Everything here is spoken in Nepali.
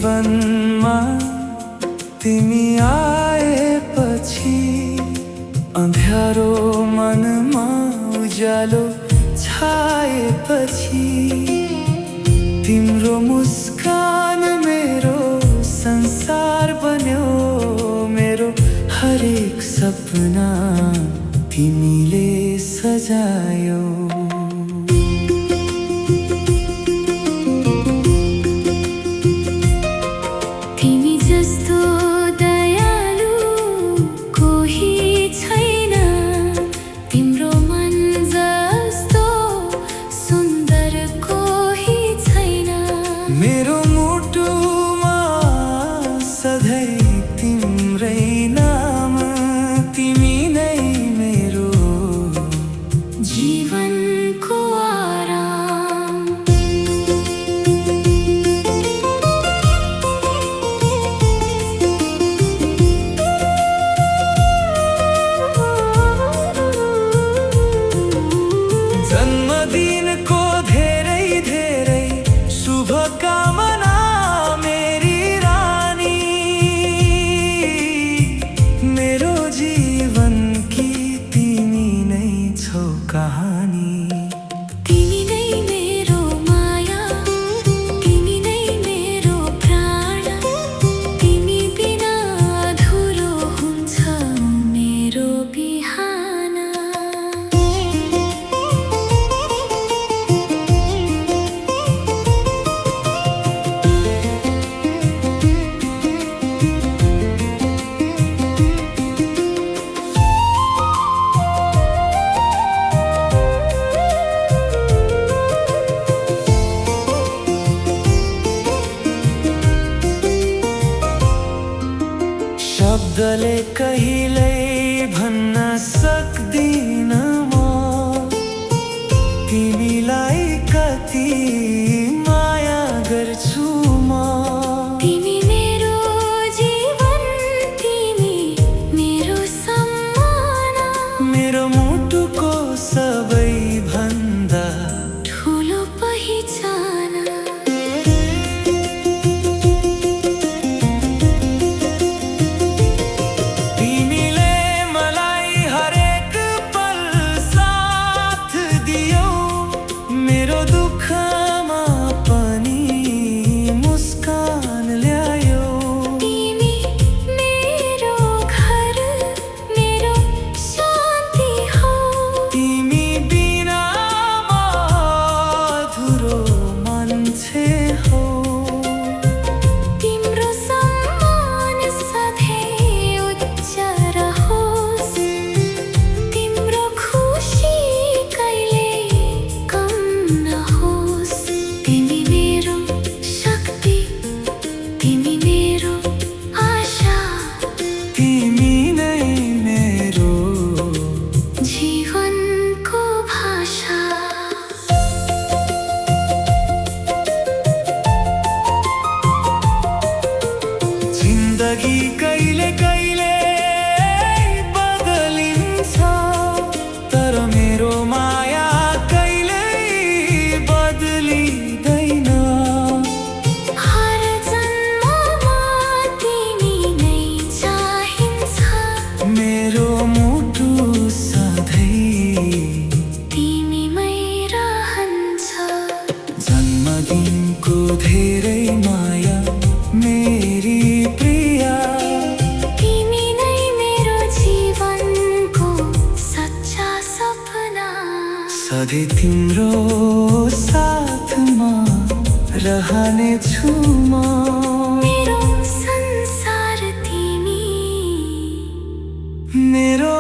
जीवनमा तिमी आएपछि अँध्यारो मनमा उज्यालो छाएपछि तिम्रो मुस्कान मेरो संसार बन्यो। मेरो हरेक सपना तिमीले सजायो। तिमी जस्तो दयालु कोही छैन, तिम्रो मन जस्तो सुन्दर कोही छैन। मेरो मुटुमा सधैँ तिम्रै नाम, तिमी नै मेरो जीवनको आराम। जन्मदिनको धेरै धेरै शुभकामना मेरी रानी। मेरो जीवनकी तिमी नै छौ कहानी। तिमी नै मेरो माया, तिमी नै मेरो प्राण। तिमी बिना अधुरो हुन्छ मेरो बिहान। शब्दले कहिल्यै भन्न सक्दिन म तिमीलाई कति माया गर्छु म। तिमी मेरो जीवन, तिमी मेरो सम्मान। मेरो मुटुको सबैभन्दा ठुलो पहिचान। तिमीले मलाई हरेक पल साथ दियौ। मेरो दुःखमा पनि मुस्कान ल्यायो। तिमी मेरो घर, मेरो शान्ति हौ। तिमी बिना म अधुरो मान्छे हौ। तिम्रो सम्मान सधैँ उच्च रहोस्। तिम्रो खुसी कहिल्यै कम नहोस्। तिमी मेरो शक्ति, तिमी मेरो आशा। तिमी नै मेरो जीवनको भाषा। जिन्दगी कहिले कहिले बदलिन्छ, तर मेरो माया कहिल्यै बदलिँदैन। हर जन्ममा तिमी नै चाहिन्छ। मेरो मुटु सधैँ तिमीमै रहन्छ। जन्मदिनको धेरै माया मेरी प्रिया। तिमी नै मेरो जीवनको सच्चा सपना। सधैँ तिम्रो साथमा रहनेछु म। मेरो संसार तिमी। मेरो